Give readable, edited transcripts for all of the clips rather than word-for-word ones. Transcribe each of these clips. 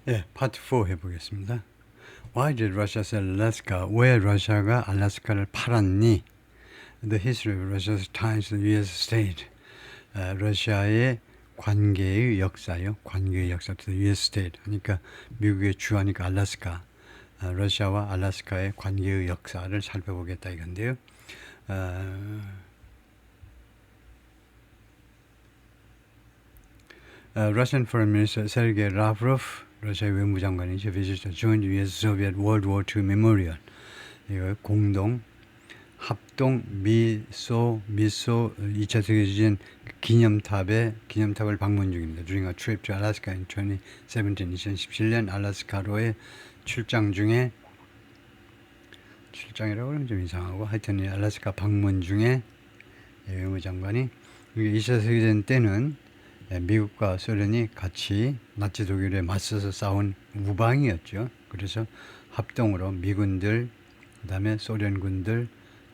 예, 파트 4 해보겠습니다. Why did Russia sell Alaska? 왜 러시아가 알래스카를 팔았니? The history of Russia's ties to the U.S. state. 러시아의 관계의 역사요. 관계의 역사 to the U.S. state. 그러니까 미국의 주하니까 알래스카. 러시아와 알래스카의 관계의 역사를 살펴보겠다 이건데요. Russian Foreign Minister Sergei Lavrov, 러시아 외무장관이죠. visited joined U.S.-Soviet World War II Memorial. 이거 공동 합동 미소 2차 세계대전 기념탑을 방문 중입니다. During a trip to Alaska in 2017년 알래스카로의 출장 중에 출장이라고 하면 좀 이상하고 하여튼 알래스카 방문 중에 외무장관이 2차 세계대전 때는 미국과 소련이 같이 나치 독일에 맞서서 싸운 우방이었죠. 그래서 합동으로 미군들, 그 다음에 소련군들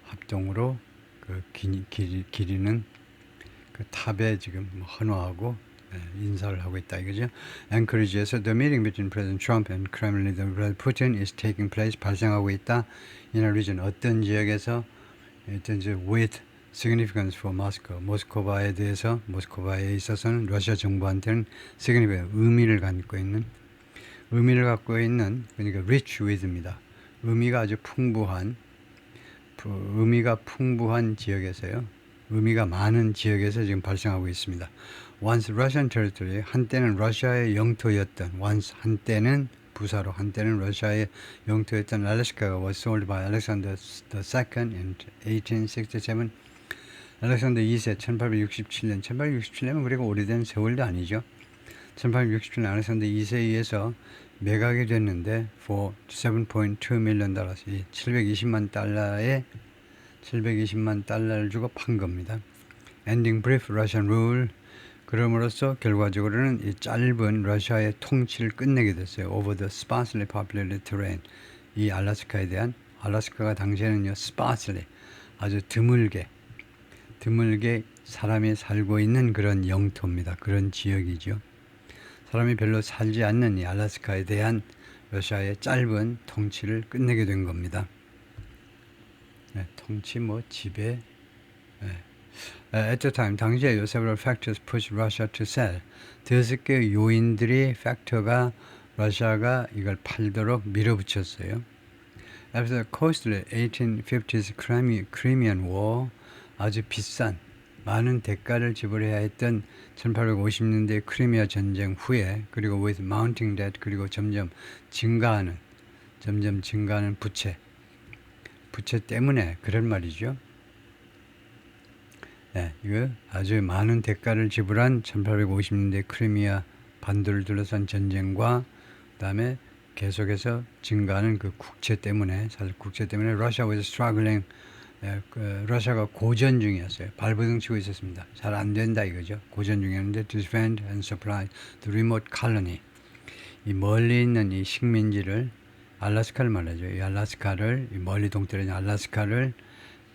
합동으로 그 기리는 그 탑에 지금 헌화하고 인사를 하고 있다 이거죠. 앵커리지에서 the meeting between President Trump and Kremlin leader Vladimir Putin is taking place 발생하고 있다. in a region 어떤 지역에서 with significance for Moscow. 모스크바에 대해서 모스크바에 있어서는 러시아 정부한테는 significant 의미를 갖고 있는 그러니까 rich with입니다. 의미가 아주 풍부한 지역에서요. 의미가 많은 지역에서 지금 발생하고 있습니다. Once Russian territory, 한때는 러시아의 영토였던, 한때는 부사로 한때는 러시아의 영토였던 알래스카가 was sold by Alexander II in 1867. 알렉산더 2세 1867년 그리고 오래된 세월도 아니죠. 1867년 알렉산더 2세에 의해서 매각이 됐는데 for 7.2 million dollars 720만 달러를 주고 판 겁니다. Ending brief Russian rule 그럼으로써 결과적으로는 이 짧은 러시아의 통치를 끝내게 됐어요. Over the sparsely populated terrain 이 알래스카가 당시에는요 sparsely 아주 드물게 사람이 살고 있는 그런 영토입니다. 그런 지역이죠. 사람이 별로 살지 않는 이 알래스카에 대한 러시아의 짧은 통치를 끝내게 된 겁니다. 통치 지배. At the time, 당시에 several factors pushed Russia to sell. 5개 요인들이 팩터가 러시아가 이걸 팔도록 밀어붙였어요. After the costly 1850s Crimean War, 아주 비싼 많은 대가를 지불해야 했던 1850년대 크리미아 전쟁 후에 그리고 with mounting debt 그리고 점점 증가하는 부채 때문에 그런 말이죠. 이거 아주 많은 대가를 지불한 1850년대 크리미아 반도를 둘러싼 전쟁과 그다음에 계속해서 증가하는 그 국채 때문에 Russia was struggling. 러시아가 고전 중이었어요. 발버둥 치고 있었습니다. 잘 안 된다 이거죠. 고전 중이었는데 to defend and supply the remote colony. 이 멀리 있는 이 식민지를 알래스카를 말하죠. 이 알래스카를 이 멀리 동떨어진 알래스카를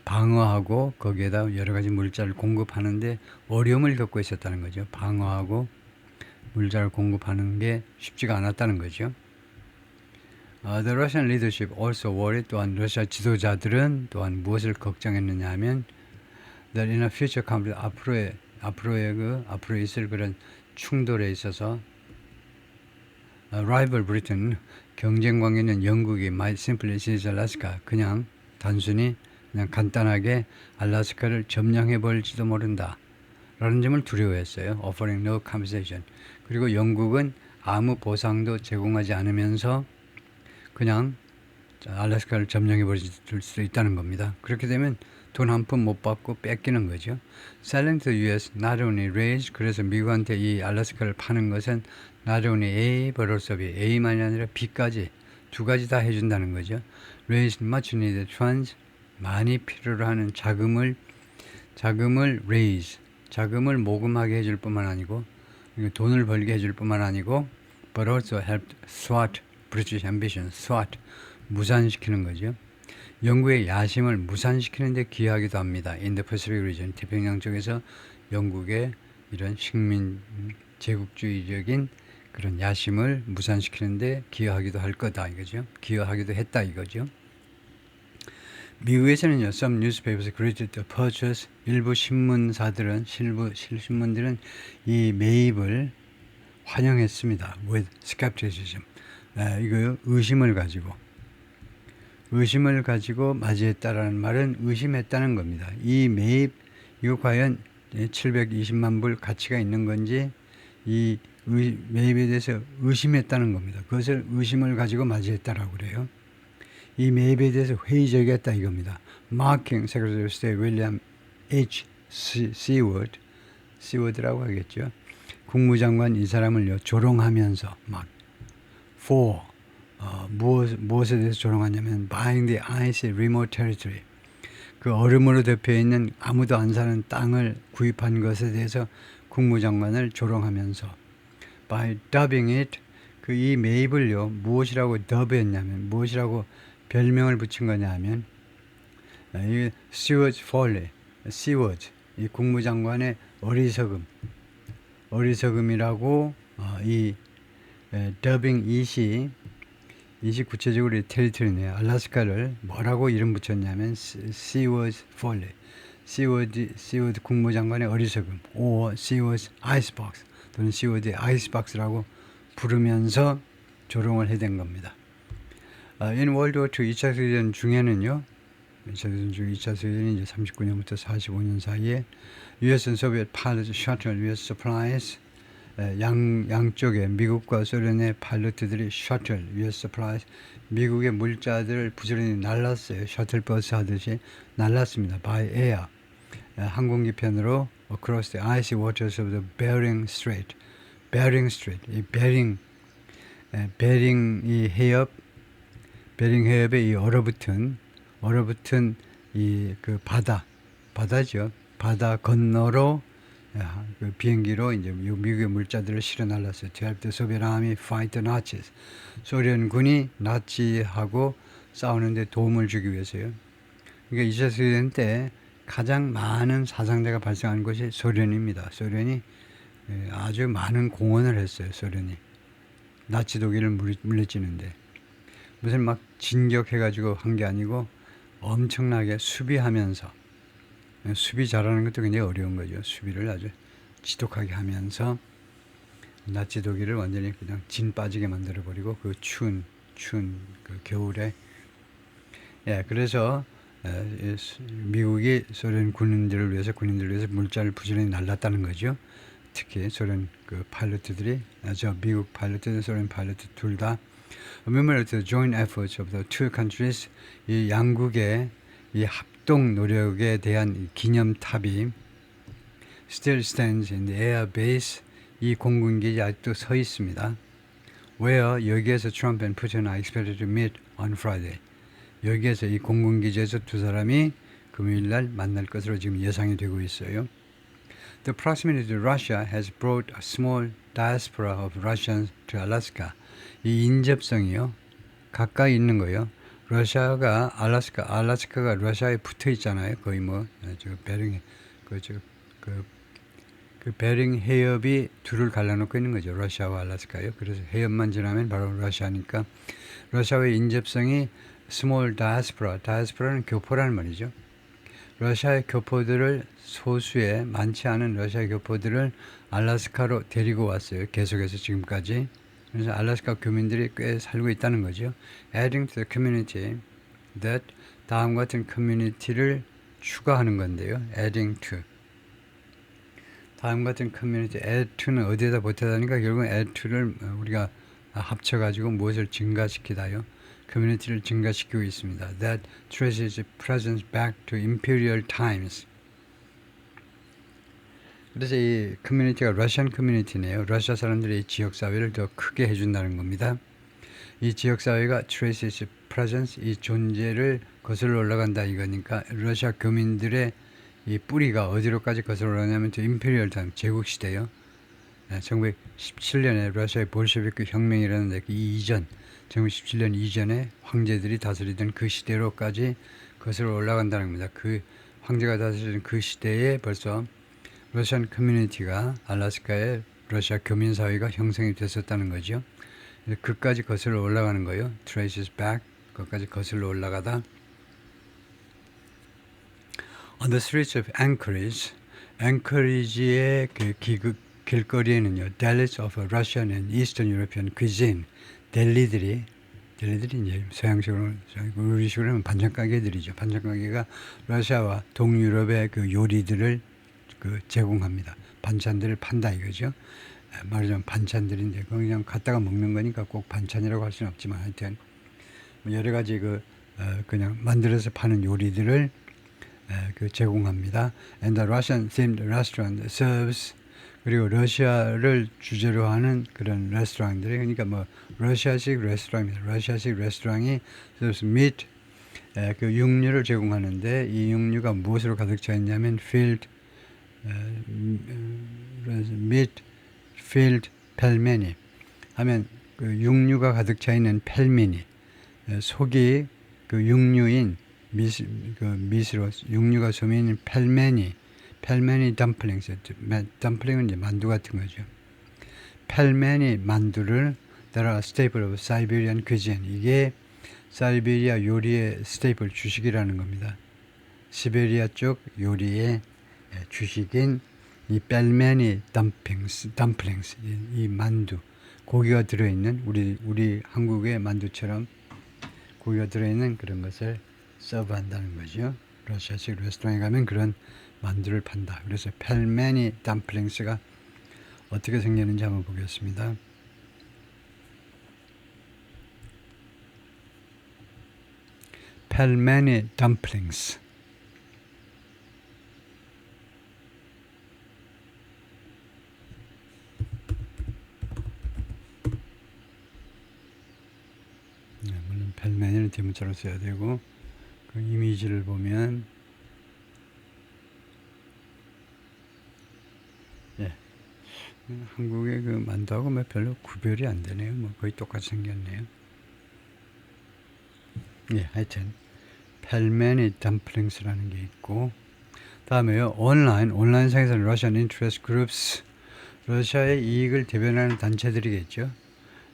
방어하고 거기에다 여러 가지 물자를 공급하는데 어려움을 겪고 있었다는 거죠. 방어하고 물자를 공급하는 게 쉽지가 않았다는 거죠. The Russian leadership also worried 또한 러시아 지도자들은 또한 무엇을 걱정했느냐 하면 that in a future conflict 앞으로 있을 그런 충돌에 있어서 rival Britain 경쟁 관계는 영국이 might simply seize Alaska 그냥 간단하게 알래스카를 점령해 버릴지도 모른다 라는 점을 두려워했어요. offering no compensation 그리고 영국은 아무 보상도 제공하지 않으면서 그냥 알래스카를 점령해 버릴 수도 있다는 겁니다. 그렇게 되면 돈 한 푼 못 받고 뺏기는 거죠. Selling to the US not only raised 그래서 미국한테 이 알래스카를 파는 것은 not only A but also B A만이 아니라 B까지 두 가지 다 해준다는 거죠. Raised much needed funds 많이 필요로 하는 자금을 raise 자금을 모금하게 해줄 뿐만 아니고 돈을 벌게 해줄 뿐만 아니고 but also helped thwart British ambition, SWAT, 무산시키는 거죠. 영국의 야심을 무산시키는 데 기여하기도 합니다. In the Pacific region, 태평양 쪽에서 영국의 이런 식민 제국주의적인 그런 야심을 무산시키는데 기여하기도 할 거다 이거죠. 기여하기도 했다 이거죠. 미국에서는요, some newspapers agreed to purchase. 일부 신문사들은, 신문들은 이 매입을 환영했습니다. with skepticism. 이거 의심을 가지고 맞이했다라는 말은 의심했다는 겁니다. 이 매입, 이거 과연 720만 불 가치가 있는 건지 이 매입에 대해서 의심했다는 겁니다. 그것을 의심을 가지고 맞이했다라고 그래요. 이 매입에 대해서 회의적이었다 이겁니다. Marking Secretary of State William H. Seward라고 하겠죠. 국무장관 이 사람을요 조롱하면서 막 for 무엇에 대해서 조롱하냐면 buying the icy remote territory, 그 얼음으로 덮여 있는 아무도 안 사는 땅을 구입한 것에 대해서 국무장관을 조롱하면서 by dubbing it, 그 이 매입을요 무엇이라고 더브했냐면 무엇이라고 별명을 붙인 거냐 하면 이 Seward's folly, Seward 이 국무장관의 어리석음이라고 이 더빙 it이 구체적으로 테리토리네요. 알래스카를 뭐라고 이름 붙였냐면 Seward's folly, Seward 국무장관의 어리석음, or Seward's icebox 또는 Seward의 icebox라고 부르면서 조롱을 해댄 겁니다. In World War II 2차 세계대전 중에는요, 2차 세계대전이 이제 39년부터 45년 사이에 US and Soviet pilots shuttle US supplies, 양쪽에 미국과 소련의 파일럿들이 셔틀 US supplies, 미국의 물자들을 부지런히 날랐어요. 셔틀버스 하듯이 날랐습니다. by air, 항공기편으로 across the icy waters of the Bering Strait. 이 베링 이 해협, 베링 해협의 이 얼어붙은 이 그 바다죠. 바다 건너로 그 비행기로 이제 미국의 물자들을 실어 날랐어요. To help the Soviet army fight the Nazis. 소련군이 나치하고 싸우는데 도움을 주기 위해서요. 그러니까 2차 세계대전 때 가장 많은 사상자가 발생한 것이 소련입니다. 소련이 아주 많은 공헌을 했어요. 소련이 나치 독일을 물리치는데 무슨 막 진격해가지고 한 게 아니고 엄청나게 수비하면서, 수비 잘하는 것도 굉장히 어려운 거죠. 수비를 아주 지독하게 하면서 나치 독일을 완전히 그냥 진 빠지게 만들어 버리고 그 추운 그 겨울에, 그래서 미국이 소련 군인들을 위해서 물자를 부지런히 날랐다는 거죠. 특히 소련 그 파일럿들이, 미국 파일럿들, 소련 파일럿 둘 다 Remember the joint efforts of the two countries. 이 양국의 이 합동 노력에 대한 이 기념탑이 still stands in the air base. 이 공군기지 아직도 서 있습니다. Where 여기에서 Trump and Putin are expected to meet on Friday. 여기에서 이 공군기지에서 두 사람이 금요일 날 만날 것으로 지금 예상이 되고 있어요. The proximity to Russia has brought a small diaspora of Russians to Alaska. 이 인접성이요, 가까이 있는 거예요. 러시아가 알래스카가 러시아에 붙어 있잖아요. 거의 그 베링 해협이 둘을 갈라놓고 있는 거죠. 러시아와 알래스카요. 그래서 해협만 지나면 바로 러시아니까 러시아의 인접성이 small diaspora는 교포라는 말이죠. 러시아의 교포들을, 소수의 많지 않은 러시아 교포들을 알래스카로 데리고 왔어요. 계속해서 지금까지. 그래서 알래스카 교민들이 꽤 살고 있다는 거죠. Adding to the community that, 다음 같은 커뮤니티를 추가하는 건데요. Adding to, 다음 같은 커뮤니티, add to는 어디에다 보태다니까 결국은 add to를 우리가 합쳐가지고 무엇을 증가시키다요. 커뮤니티를 증가시키고 있습니다. That traces its presence back to imperial times. 그래서 이 커뮤니티가 러시안 커뮤니티네요. 러시아 사람들이 이 지역사회를 더 크게 해준다는 겁니다. 이 지역사회가 traces its presence, 이 존재를 거슬러 올라간다 이거니까 러시아 교민들의 이 뿌리가 어디로까지 거슬러 올라가냐면 또 임페리얼 타임, 제국시대요. 1917년에 러시아의 볼셰비크 혁명이 일어났는데 그 이전, 1917년 이전에 황제들이 다스리던 그 시대로까지 거슬러 올라간다는 겁니다. 그 황제가 다스리던 그 시대에 벌써 러시안 커뮤니티가 알래스카에 러시아 교민 사회가 형성이 됐었다는 거죠. 그까지 거슬러 올라가는 거예요. traces back, 그까지 거슬러 올라가다 on the streets of Anchorage, 앵커리지의 그 길거리에는요, delis of Russian and Eastern European cuisine, 델리들이 이제 서양식으로 우리식으로 하면 반찬 가게들이죠. 반찬 가게가 러시아와 동유럽의 그 요리들을 그 제공합니다. 반찬들을 판다 이거죠. 말하자면 반찬들인데 그냥 갖다가 먹는 거니까 꼭 반찬이라고 할 수는 없지만 하여튼 여러 가지 그냥 만들어서 파는 요리들을 그 제공합니다. And the Russian themed restaurant serves 그리고 러시아를 주제로 하는 그런 레스토랑들이 그러니까 뭐 러시아식 레스토랑입니다. 러시아식 레스토랑이 serves meat 그 육류를 제공하는데 이 육류가 무엇으로 가득 차 있냐면 filled meat filled 펠메니 하면 그 육류가 가득 차 있는 펠미니 속이 그 육류인 미스로 육류가 소민인 펠메니 덤플링스 덤플링은 이제 만두 같은 거죠. 펠메니 만두를 따라 staple of Siberian cuisine 이게 사이베리아 요리의 스테이플 주식이라는 겁니다. 시베리아 쪽 요리의 주식인 이 펠메니 덤플링스 이 만두 고기가 들어있는 우리 한국의 만두처럼 고기가 들어있는 그런 것을 서브한다는 거죠. 러시아식 레스토랑에 가면 그런 만두를 판다. 그래서 펠메니 덤플링스가 어떻게 생겼는지 한번 보겠습니다. 펠메니 덤플링스 물론 펠메니는 대문자로 써야 되고 그 이미지를 보면 한국의 그 만두하고 뭐 별로 구별이 안 되네요. 뭐 거의 똑같이 생겼네요. 하여튼 펠메니 덤플링스라는 게 있고 다음에요. 온라인상에서는 Russian Interest Groups 러시아의 이익을 대변하는 단체들이겠죠.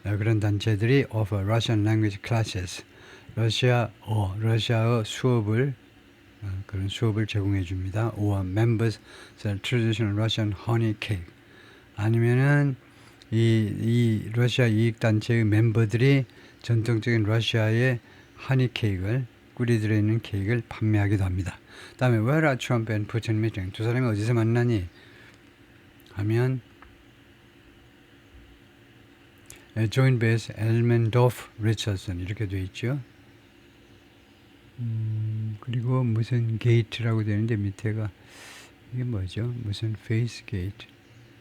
그런 단체들이 offer Russian language classes 러시아어 수업을 그런 수업을 제공해 줍니다. or members sell traditional Russian honey cake 아니면은 이 러시아 이익 단체의 멤버들이 전통적인 러시아의 허니 케이크를 꿀이 들어있는 케이크를 판매하기도 합니다. 다음에 Where are Trump and Putin meeting? 두 사람이 어디서 만나니? 하면 Joint Base Elmendorf Richardson 이렇게 되어 있죠. 그리고 무슨 게이트라고 되는데 밑에가 이게 뭐죠? 무슨 페이스 게이트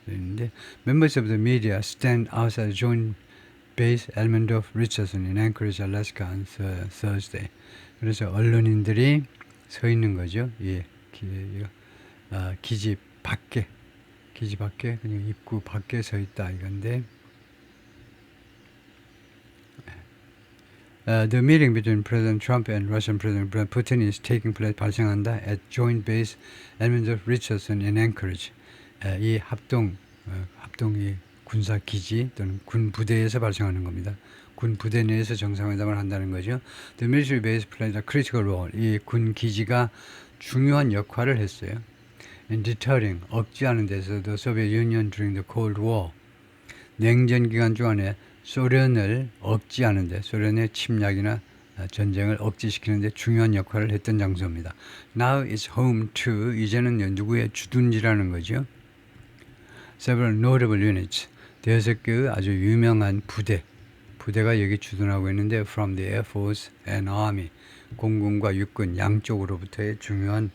되는데 Members of the media stand outside Joint Base Elmendorf Richardson in Anchorage, Alaska on Thursday. 그래서 언론인들이 서 있는 거죠. 기지 밖에 그냥 입구 밖에 서 있다 이건데. The meeting between President Trump and Russian President Putin is taking place 발생한다 at Joint Base Elmendorf Richardson in Anchorage. 이 합동이 군사 기지 또는 군 부대에서 발생하는 겁니다. 군 부대 내에서 정상회담을 한다는 거죠. The military base plays a critical role. 이 군 기지가 중요한 역할을 했어요. In deterring, 억제하는 데서도 Soviet Union during the Cold War. 냉전 기간 중에 소련을 억제하는데 소련의 침략이나 전쟁을 억제시키는데 중요한 역할을 했던 장소입니다. Now it's home to 이제는 누구의 주둔지라는 거죠. Several notable units. 6개의 아주 유명한 부대가 여기 주둔하고 있는데 from the Air Force and Army 공군과 육군 양쪽으로부터의 중요한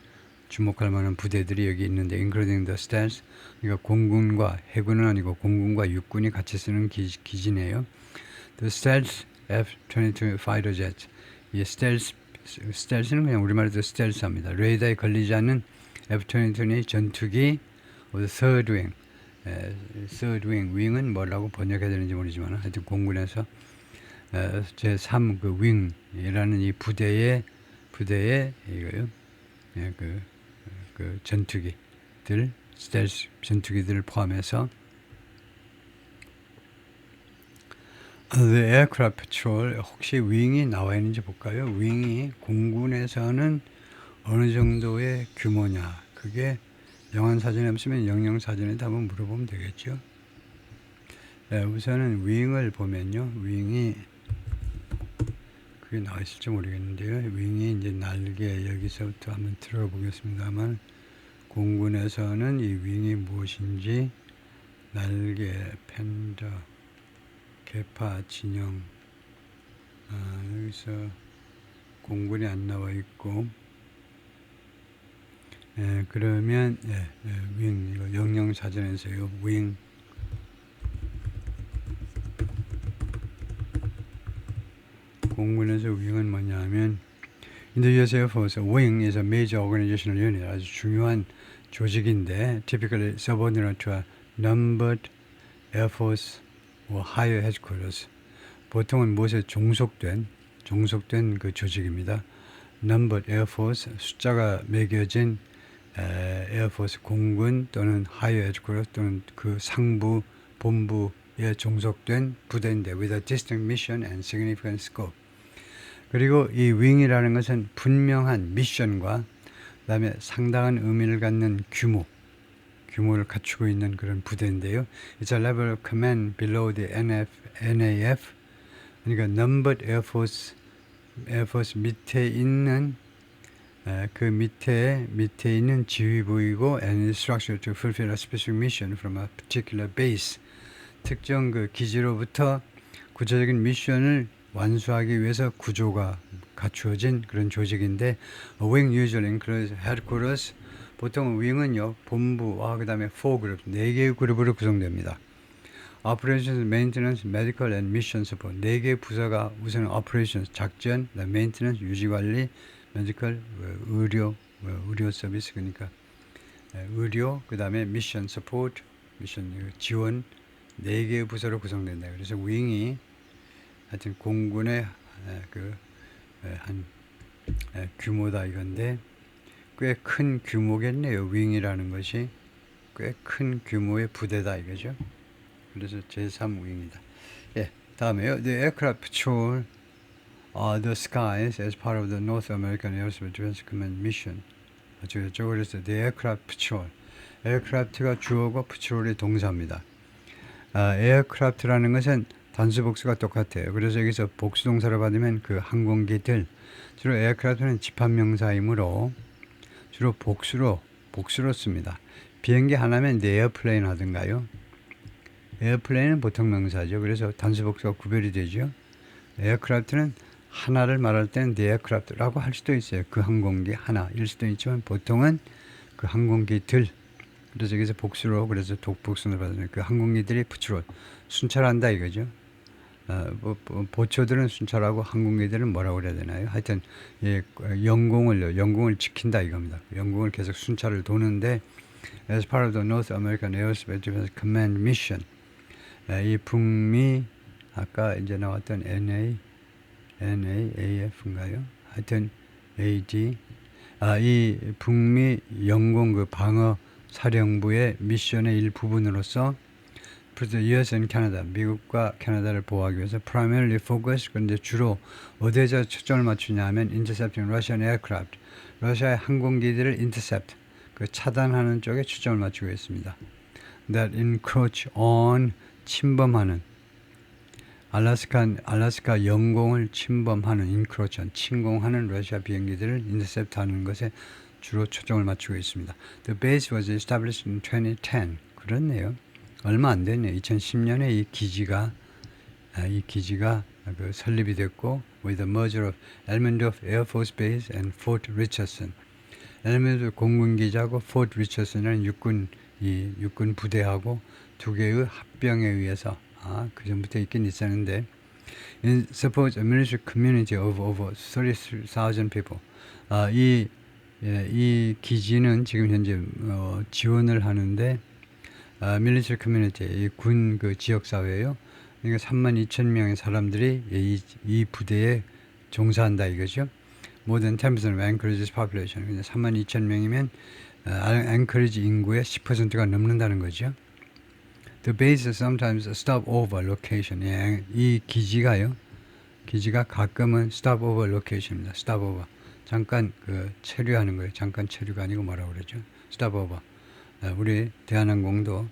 주목할 만한 부대들이 여기 있는데 including the stealth 그러니까 공군과 해군은 아니고 공군과 육군이 같이 쓰는 기지네요. The stealth F-22 fighter jet 이 stealth는 그냥 우리말로 stealth합니다. 레이더에 걸리지 않는 F-22 전투기 third wing third wing은 뭐라고 번역해야 되는지 모르지만 하여튼 공군에서 제3 그 wing이라는 이 부대의 이거요. 그 전투기들 스텔스 전투기들을 포함해서 The Aircraft Patrol 혹시 윙이 나와 있는지 볼까요? 윙이 공군에서는 어느 정도의 규모냐? 그게 영한 사진에 없으면 영영 사진에다 한번 물어보면 되겠죠. 네, 우선은 윙을 보면요, 윙이 그게 나와 있을지 모르겠는데요. 윙이 이제 날개 여기서부터 한번 들어보겠습니다만 공군에서는 이 윙이 무엇인지 날개, 펜더, 개파, 진영 여기서 공군이 안 나와 있고 그러면 윙 이거 영영 사전에서요 윙 공군에서 윙은 뭐냐면 In the US Air Force, wing is a major organizational unit. 아주 중요한 조직인데 typically subordinate to a numbered Air Force or higher headquarters. 보통은 무엇에 종속된 그 조직입니다. Numbered Air Force, 숫자가 매겨진 Air Force 공군 또는 higher headquarters 또는 그 상부 본부에 종속된 부대인데 with a distinct mission and significant scope. 그리고 이 윙이라는 것은 분명한 미션과 그다음에 상당한 의미를 갖는 규모를 갖추고 있는 그런 부대인데요. It's a level of command below the NAF. 그러니까 Numbered Air Force 밑에 있는 그 밑에 있는 지휘부이고 and is structured to fulfill a specific mission from a particular base. 특정 그 기지로부터 구체적인 미션을 완수하기 위해서 구조가 갖추어진 그런 조직인데 wing usually includes headquarters. 보통 윙은요 본부와 그 다음에 4그룹 4개의 그룹으로 구성됩니다. Operations, Maintenance, Medical and Mission Support 4개의 부서가 우선 Operations 작전, Maintenance 유지관리, Medical 의료 서비스 그러니까 의료 그 다음에 Mission Support 미션 지원 4개의 부서로 구성된다. 그래서 윙이 하여튼 공군의 한 규모다 이건데 꽤 큰 규모겠네요. 윙이라는 것이 꽤 큰 규모의 부대다 이거죠. 그래서 제3윙이다. 예, 다음에요. The aircraft patrol the skies as part of the North American Aerospace Defense Command mission. 그래서 the aircraft patrol. aircraft가 주어고 patrol이 동사입니다. aircraft라는 것은 단수 복수가 똑같아요. 그래서 여기서 복수 동사를 받으면 그 항공기들 주로 에어크래프트는 집합명사이므로 주로 복수로 씁니다. 비행기 하나면 the airplane 하든가요. 에어플레인은 보통 명사죠. 그래서 단수 복수가 구별이 되죠. 에어크래프트는 하나를 말할 때는 the aircraft라고 할 수도 있어요. 그 항공기 하나일 수도 있지만 보통은 그 항공기들 그래서 여기서 복수로 그래서 독복수를 받으면 그 항공기들이 부추로 순찰한다 이거죠. 보초들은 순찰하고 항공기들은 뭐라고 그래야 되나요? 하여튼 영공을 지킨다 이겁니다. 영공을 계속 순찰을 도는데 as part of the North American Aerospace Defense Command Mission 이 북미 아까 이제 나왔던 NAAF인가요? 하여튼 AD 이 북미 영공 그 방어 사령부의 미션의 일부분으로서 그래서 US and Canada, 미국과 캐나다를 보호하기 위해서 primarily focus, 그런데 주로 어디에서 초점을 맞추냐 하면 intercepting Russian aircraft, 러시아의 항공기들을 intercept, 그 차단하는 쪽에 초점을 맞추고 있습니다. That encroach on, 침범하는, 알래스카 영공을 침범하는, encroach on, 침공하는 러시아 비행기들을 intercept하는 것에 주로 초점을 맞추고 있습니다. The base was established in 2010. 그렇네요. 얼마 안 됐네요. 2010년에 이 기지가 그 설립이 됐고 with the merger of Elmendorf Air Force Base and Fort Richardson. 엘멘도프 공군기지하고 Fort Richardson이라는 육군 부대하고 두 개의 합병에 의해서 그 전부터 있긴 있었는데 it supports a military community of over 30,000 people. 이 기지는 지금 현재 지원을 하는데 밀리터리 커뮤니티, 이 군 그 지역 사회예요. 그러니까 32,000명의 사람들이 이 부대에 종사한다 이거죠. More than 10% of Anchorage's population. 32,000명이면 앵커리지 인구의 10%가 넘는다는 거죠. The base is sometimes a stopover location. 예, 이 기지가요. 기지가 가끔은 stopover location입니다. stopover. 잠깐 그 체류하는 거예요. 잠깐 체류가 아니고 뭐라고 그러죠? stopover. 우리 대한항공도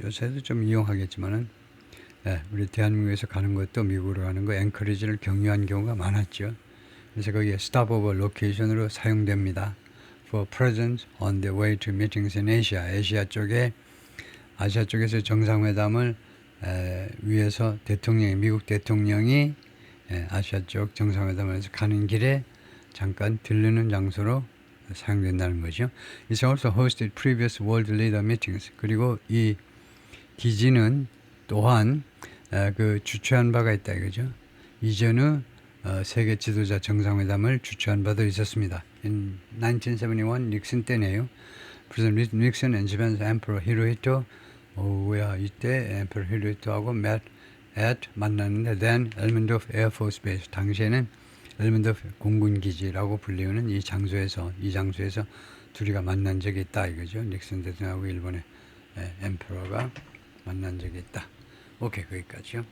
요새도 좀 이용하겠지만은 우리 대한민국에서 가는 것도 미국으로 가는 거 앵커리지를 경유한 경우가 많았죠. 그래서 거기에 stopover location으로 사용됩니다. For presence on the way to meetings in Asia. 아시아 쪽에서 정상회담을 위해서 미국 대통령이 아시아 쪽 정상회담을 해서 가는 길에 잠깐 들르는 장소로 사용된다는 거죠. It's also hosted previous world leader meetings. 그리고 이 기지는 또한 그 주최한 바가 있다 이거죠. 이전의 세계 지도자 정상회담을 주최한 바도 있었습니다. In 1971 닉슨 때네요. President Nixon and Japan's Emperor Hirohito 이때 Emperor Hirohito하고 만났는데 then Elmendorf Air Force Base 당시에는 엘멘도프 공군기지라고 불리우는 이 장소에서 둘이가 만난 적이 있다 이거죠. 닉슨 대통령하고 일본의 엠퍼러가 만난 적이 있다. 오케이, 거기까지요.